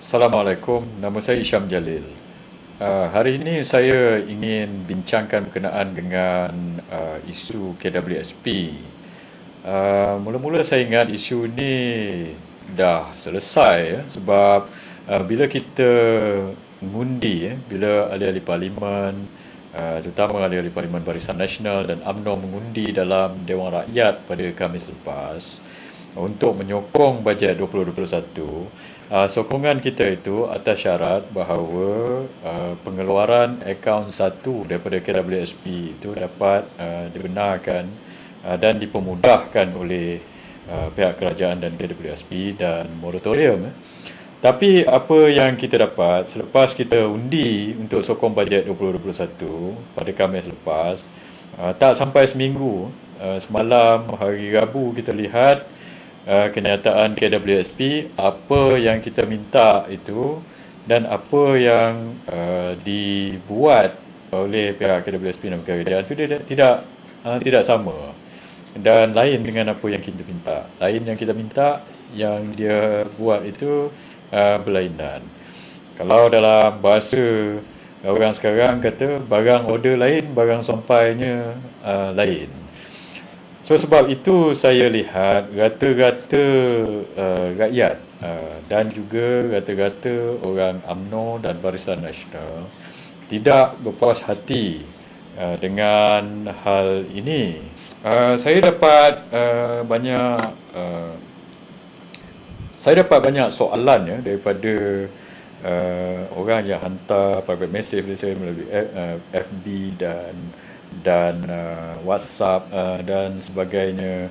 Assalamualaikum, nama saya Isham Jalil. Hari ini saya ingin bincangkan berkenaan dengan isu KWSP. Mula-mula saya ingat isu ini dah selesai ya, sebab bila kita mengundi bila ahli-ahli parlimen, terutama ahli-ahli parlimen Barisan Nasional dan UMNO mengundi dalam Dewan Rakyat pada Khamis lepas untuk menyokong bajet 2021, sokongan kita itu atas syarat bahawa pengeluaran akaun satu daripada KWSP itu dapat dibenarkan dan dipermudahkan oleh pihak kerajaan dan KWSP dan moratorium. Tapi apa yang kita dapat selepas kita undi untuk sokong bajet 2021 pada Khamis lepas, tak sampai seminggu, semalam hari Rabu kita lihat kenyataan KWSP, apa yang kita minta itu dan apa yang dibuat oleh pihak KWSP dan kerajaan itu dia tidak sama dan lain dengan apa yang kita minta. Lain yang kita minta, yang dia buat itu berlainan. Kalau dalam bahasa orang sekarang kata barang order lain, barang sampainya lain. So sebab itu saya lihat rata-rata rakyat dan juga rata-rata orang UMNO dan Barisan Nasional tidak berpuas hati dengan hal ini. Saya dapat banyak soalan ya daripada orang yang hantar private message kepada saya melalui FB dan WhatsApp dan sebagainya,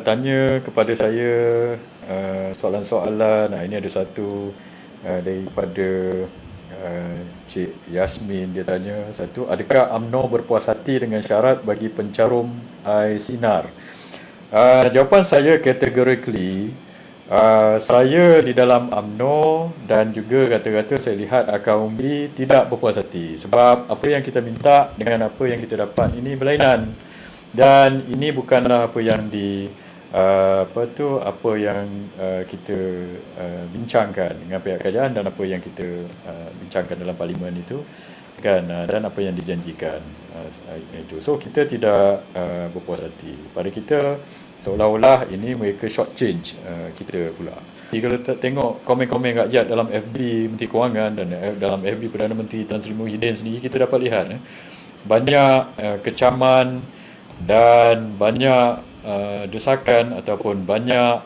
tanya kepada saya soalan-soalan. Ini ada satu daripada Cik Yasmin. Dia tanya satu, adakah UMNO berpuas hati dengan syarat bagi pencarum air sinar? Jawapan saya categorically, saya di dalam UMNO dan juga rata-rata saya lihat akaun undi tidak berpuas hati sebab apa yang kita minta dengan apa yang kita dapat ini berlainan, dan ini bukanlah apa yang kita bincangkan dengan pihak kerajaan dan apa yang kita bincangkan dalam parlimen itu kan, dan apa yang dijanjikan itu. So kita tidak berpuas hati. Pada kita seolah-olah ini mereka short change kita pula. Kalau tengok komen-komen rakyat dalam FB Menteri Kewangan dan dalam FB Perdana Menteri Tan Sri Muhyiddin sendiri, kita dapat lihat banyak kecaman dan banyak desakan ataupun banyak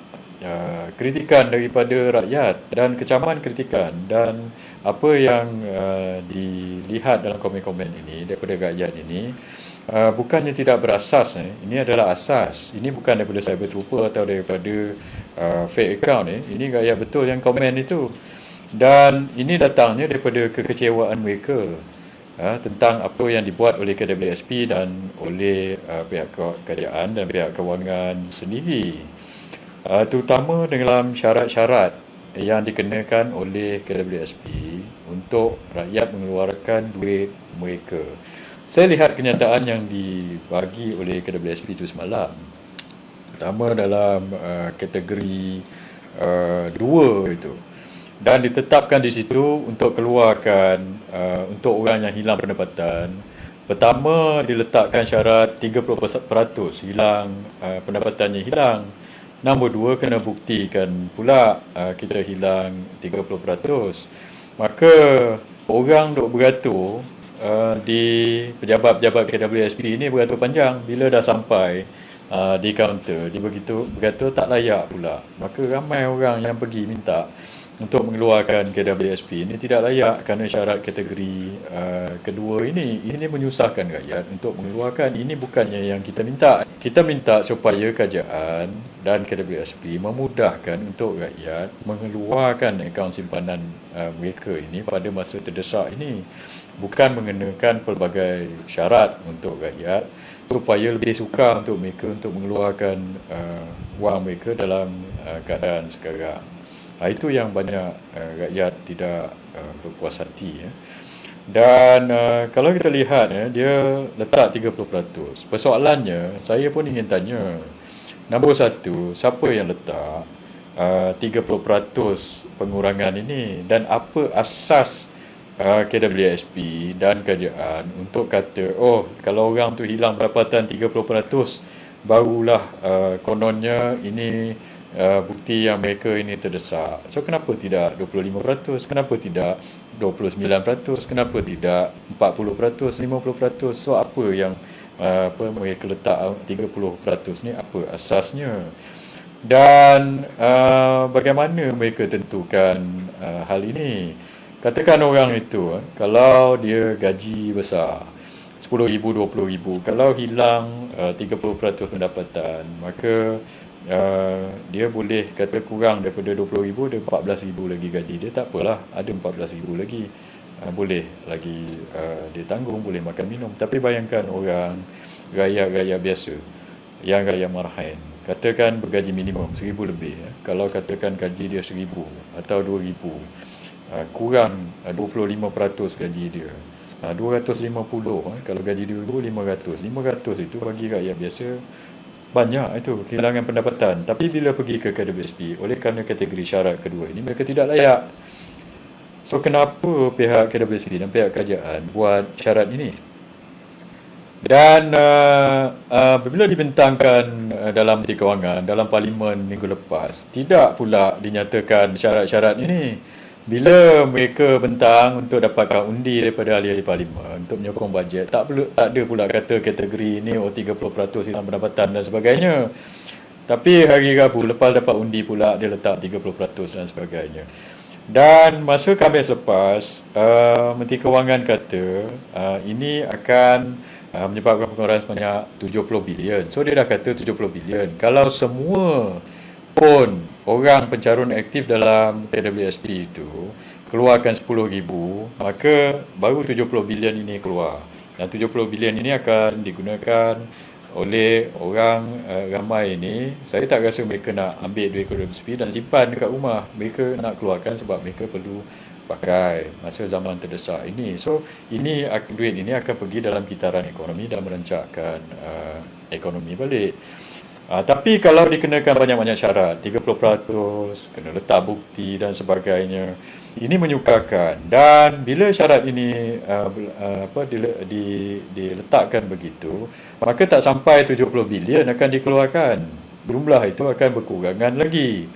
kritikan daripada rakyat, dan kecaman kritikan dan apa yang dilihat dalam komen-komen ini daripada rakyat ini bukannya tidak berasas. Ini adalah asas. Ini bukan daripada cyber trooper atau daripada fake account. Ini rakyat betul yang komen itu, dan ini datangnya daripada kekecewaan mereka tentang apa yang dibuat oleh KWSP dan oleh pihak kerajaan dan pihak kewangan sendiri, terutama dalam syarat-syarat yang dikenakan oleh KWSP untuk rakyat mengeluarkan duit mereka. Saya lihat kenyataan yang dibagi oleh KWSP itu semalam, pertama dalam kategori 2 itu, dan ditetapkan di situ untuk keluarkan untuk orang yang hilang pendapatan. Pertama diletakkan syarat 30% hilang, pendapatannya hilang. Nombor 2, kena buktikan pula kita hilang 30%. Maka orang duk beratur di pejabat-pejabat KWSP ini beratur panjang. Bila dah sampai di kaunter, dia beratur tak layak pula. Maka ramai orang yang pergi minta untuk mengeluarkan KWSP ini tidak layak kerana syarat kategori kedua ini. Ini menyusahkan rakyat untuk mengeluarkan. Ini bukannya yang kita minta. Kita minta supaya kerajaan dan KWSP memudahkan untuk rakyat mengeluarkan akaun simpanan mereka ini pada masa terdesak ini. Bukan mengenakan pelbagai syarat untuk rakyat supaya lebih sukar untuk mereka untuk mengeluarkan wang mereka dalam keadaan sekarang. Itu yang banyak rakyat tidak berpuas hati. Dan kalau kita lihat dia letak 30%. Persoalannya, saya pun ingin tanya, nombor 1, siapa yang letak? 30% pengurangan ini, dan apa asas KWSP dan kerajaan untuk kata, oh, kalau orang tu hilang pendapatan 30%, barulah kononnya ini bukti yang mereka ini terdesak. So kenapa tidak 25%? Kenapa tidak 29%? Kenapa tidak 40%, 50%? So apa yang mereka letak 30% ni, apa asasnya? Dan bagaimana mereka tentukan hal ini? Katakan orang itu, kalau dia gaji besar, 10,000, 20,000, kalau hilang 30% pendapatan, maka dia boleh kata kurang daripada 20,000, dia 14,000 lagi gaji dia, tak apalah, ada 14,000 lagi. Boleh lagi dia tanggung, boleh makan minum. Tapi bayangkan orang rakyat-rakyat biasa, yang rakyat marahan, katakan bergaji minimum 1,000 lebih. Kalau katakan gaji dia 1,000 atau 2,000, kurang 25% gaji dia, 250. Kalau gaji dia 500 itu bagi rakyat biasa banyak, itu kehilangan pendapatan. Tapi bila pergi ke KWSP, oleh kerana kategori syarat kedua ini, mereka tidak layak. So kenapa pihak KWSP dan pihak kerajaan buat syarat ini? Dan apabila dibentangkan dalam Menteri Kewangan, dalam Parlimen minggu lepas, tidak pula dinyatakan syarat-syarat ini. Bila mereka bentang untuk dapatkan undi daripada ahli-ahli Parlimen untuk menyokong bajet, tak ada pula kata kategori ini 30% hilang pendapatan dan sebagainya. Tapi hari Rabu lepas dapat undi pula, dia letak 30% dan sebagainya. Dan masa Khamis lepas, Menteri Kewangan kata ini akan menyebabkan pengeluaran sebanyak 70 bilion. So dia dah kata 70 bilion. Kalau semua pun orang pencarian aktif dalam KWSP itu keluarkan 10,000, maka baru 70 bilion ini keluar. Dan 70 bilion ini akan digunakan oleh orang ramai ini. Saya tak rasa mereka nak ambil duit KWSP dan simpan dekat rumah. Mereka nak keluarkan sebab mereka perlu pakai masa zaman terdesak ini. So ini duit ini akan pergi dalam kitaran ekonomi dan merancakkan ekonomi balik. Tapi kalau dikenakan banyak-banyak syarat, 30%, kena letak bukti dan sebagainya, ini menyukarkan. Dan bila syarat ini diletakkan begitu, maka tak sampai 70 bilion akan dikeluarkan. Jumlah itu akan berkurangan lagi.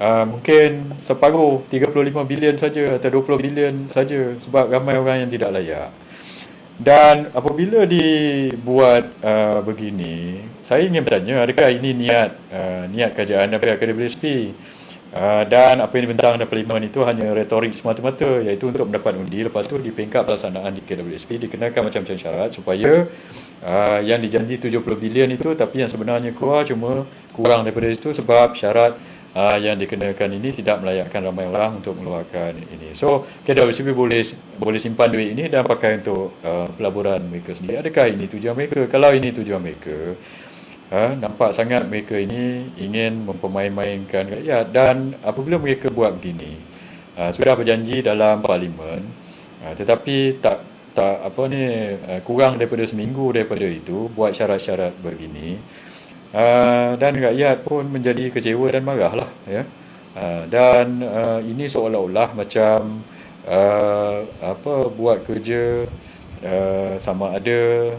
Mungkin separuh, 35 bilion saja atau 20 bilion saja, sebab ramai orang yang tidak layak. Dan apabila dibuat begini, saya ingin bertanya, adakah ini niat kerajaan dan pihak KWSP? Dan apa yang dibentang dalam Parlimen itu hanya retorik semata-mata, iaitu untuk mendapat undi, lepas tu di peringkat pelaksanaan di KWSP dikenakan macam-macam syarat supaya yang dijanji 70 bilion itu, tapi yang sebenarnya keluar cuma kurang daripada itu sebab syarat yang dikenakan ini tidak melayakkan ramai orang untuk mengeluarkan ini. So, KWSP boleh simpan duit ini dan pakai untuk pelaburan mereka sendiri. Adakah ini tujuan mereka? Kalau ini tujuan mereka, nampak sangat mereka ini ingin mempermain-mainkan rakyat. Dan apabila mereka buat begini, sudah berjanji dalam Parlimen, tetapi tak kurang daripada seminggu daripada itu buat syarat-syarat begini, dan rakyat pun menjadi kecewa dan marahlah, ya. Dan ini seolah-olah macam buat kerja sama ada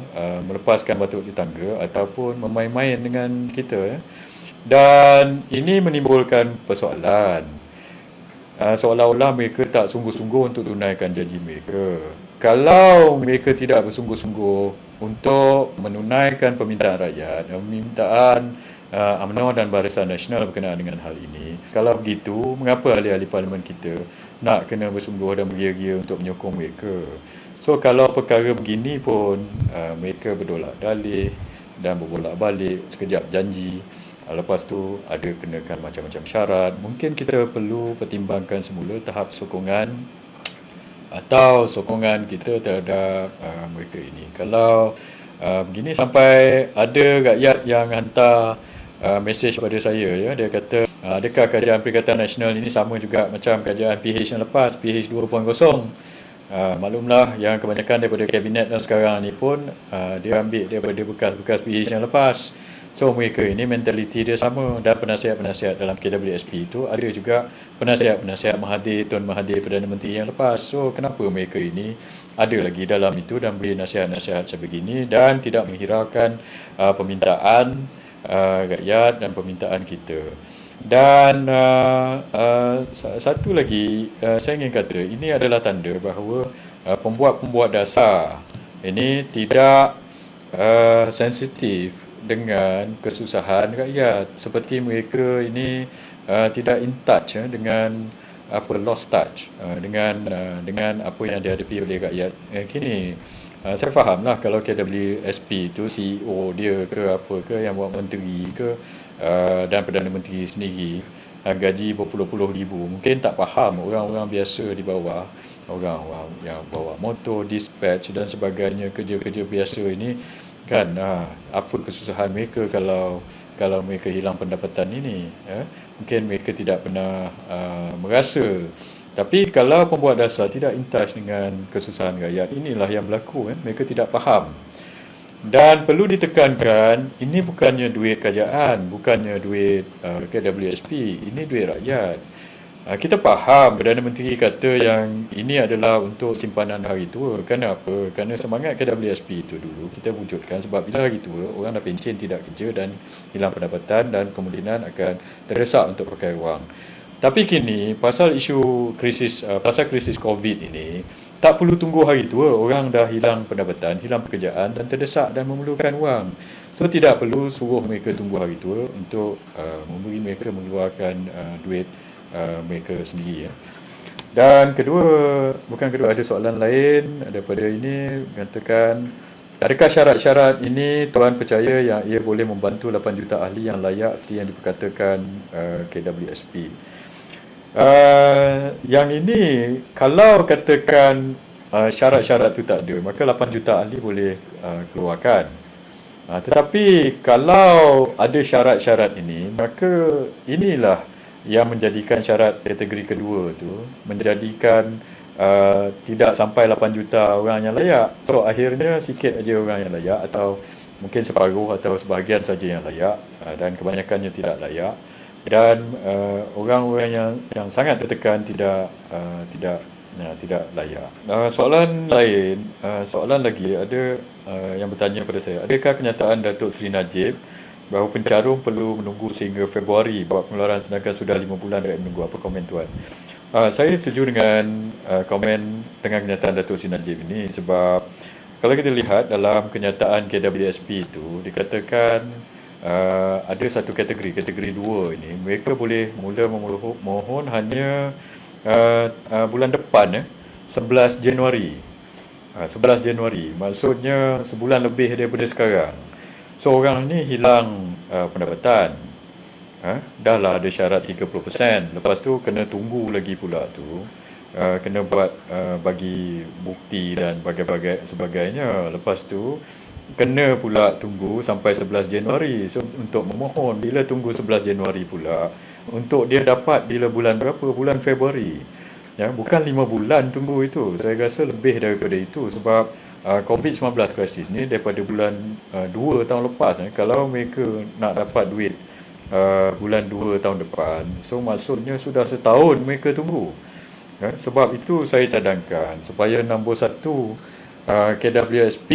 melepaskan batuk di tangga ataupun bermain-main dengan kita, ya. Dan ini menimbulkan persoalan. Seolah-olah mereka tak sungguh-sungguh untuk tunaikan janji mereka. Kalau mereka tidak bersungguh-sungguh untuk menunaikan permintaan rakyat, permintaan UMNO dan Barisan Nasional berkenaan dengan hal ini, kalau begitu, mengapa ahli-ahli Parlimen kita nak kena bersungguh dan bergia-gia untuk menyokong mereka? So kalau perkara begini pun mereka berdolak dalih dan berbolak-balik, sekejap janji, lepas tu ada kenakan macam-macam syarat. Mungkin kita perlu pertimbangkan semula tahap sokongan atau sokongan kita terhadap mereka ini. Kalau begini sampai ada rakyat yang hantar mesej pada saya, ya, dia kata adakah kerajaan Perikatan Nasional ini sama juga macam kerajaan PH yang lepas, PH 2.0? Maklumlah yang kebanyakan daripada kabinet dan sekarang ni pun dia ambil daripada bekas-bekas PH yang lepas. So mereka ini mentaliti dia sama, dan penasihat-penasihat dalam KWSP itu ada juga penasihat-penasihat Mahathir, Tun Mahathir Perdana Menteri yang lepas. So kenapa mereka ini ada lagi dalam itu dan beri nasihat-nasihat sebegini dan tidak menghiraukan permintaan rakyat dan permintaan kita. Dan satu lagi saya ingin kata, ini adalah tanda bahawa pembuat-pembuat dasar ini tidak sensitif dengan kesusahan rakyat, seperti mereka ini tidak in touch dengan lost touch dengan apa yang dihadapi oleh rakyat kini. Saya fahamlah kalau KWSP itu CEO dia ke apa ke yang buat menteri ke dan Perdana Menteri sendiri gaji berpuluh-puluh ribu, mungkin tak faham orang-orang biasa di bawah, orang yang bawa motor, dispatch dan sebagainya, kerja-kerja biasa ini kan, apa kesusahan mereka kalau mereka hilang pendapatan ini. Mungkin mereka tidak pernah merasa. Tapi kalau pembuat dasar tidak in touch dengan kesusahan rakyat, inilah yang berlaku. Mereka tidak faham. Dan perlu ditekankan, ini bukannya duit kerajaan, bukannya duit KWSP, ini duit rakyat. Kita faham Perdana Menteri kata yang ini adalah untuk simpanan hari tua. Kenapa? Kerana semangat KWSP itu dulu kita wujudkan sebab bila hari tua orang dah pencen, tidak kerja dan hilang pendapatan dan kemungkinan akan terdesak untuk pakai wang. Tapi kini pasal isu krisis COVID ini tak perlu tunggu hari tua, orang dah hilang pendapatan, hilang pekerjaan dan terdesak dan memerlukan wang. So tidak perlu suruh mereka tunggu hari tua untuk memberi mereka mengeluarkan duit mereka sendiri. Dan ada soalan lain daripada ini, mengatakan adakah syarat-syarat ini tuan percaya yang ia boleh membantu 8 juta ahli yang layak seperti yang diperkatakan KWSP. Yang ini kalau katakan syarat-syarat itu tak ada, maka 8 juta ahli boleh keluarkan. Tetapi kalau ada syarat-syarat ini, maka inilah yang menjadikan syarat kategori kedua tu menjadikan tidak sampai 8 juta orang yang layak. So akhirnya sikit aja orang yang layak, atau mungkin separuh atau sebahagian saja yang layak, dan kebanyakannya tidak layak. Dan orang-orang yang sangat tertekan tidak layak. Soalan lagi ada yang bertanya pada saya, adakah kenyataan Datuk Seri Najib bahawa pencarum perlu menunggu sehingga Februari buat pengeluaran, sedangkan sudah 5 bulan rakyat menunggu? Apa komen tuan? Saya setuju dengan komen dengan kenyataan Datuk Seri Najib ini, sebab kalau kita lihat dalam kenyataan KWSP itu dikatakan ada satu kategori 2 ini mereka boleh mula memohon hanya bulan depan 11 Januari. 11 Januari maksudnya sebulan lebih daripada sekarang. So orang ni hilang pendapatan, dah lah ada syarat 30%, lepas tu kena tunggu lagi pula tu, kena buat bagi bukti dan bagai-bagai sebagainya. Lepas tu kena pula tunggu sampai 11 Januari untuk memohon. Bila tunggu 11 Januari pula untuk dia dapat bila bulan berapa? Bulan Februari. Bukan 5 bulan tunggu itu. Saya rasa lebih daripada itu, sebab COVID-19 krisis ni daripada bulan 2 tahun lepas. Kalau mereka nak dapat duit bulan 2 tahun depan, so maksudnya sudah setahun mereka tunggu. Sebab itu saya cadangkan supaya nombor 1, KWSP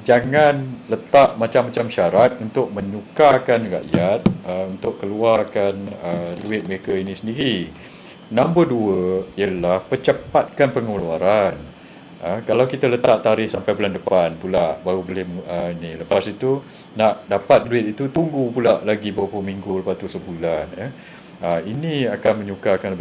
jangan letak macam-macam syarat untuk menyukarkan rakyat untuk keluarkan duit mereka ini sendiri. Nombor 2 ialah percepatkan pengeluaran. Kalau kita letak tarikh sampai bulan depan pula baru boleh ni, lepas itu nak dapat duit itu tunggu pula lagi beberapa minggu, lepas tu sebulan. Ini akan menyukarkan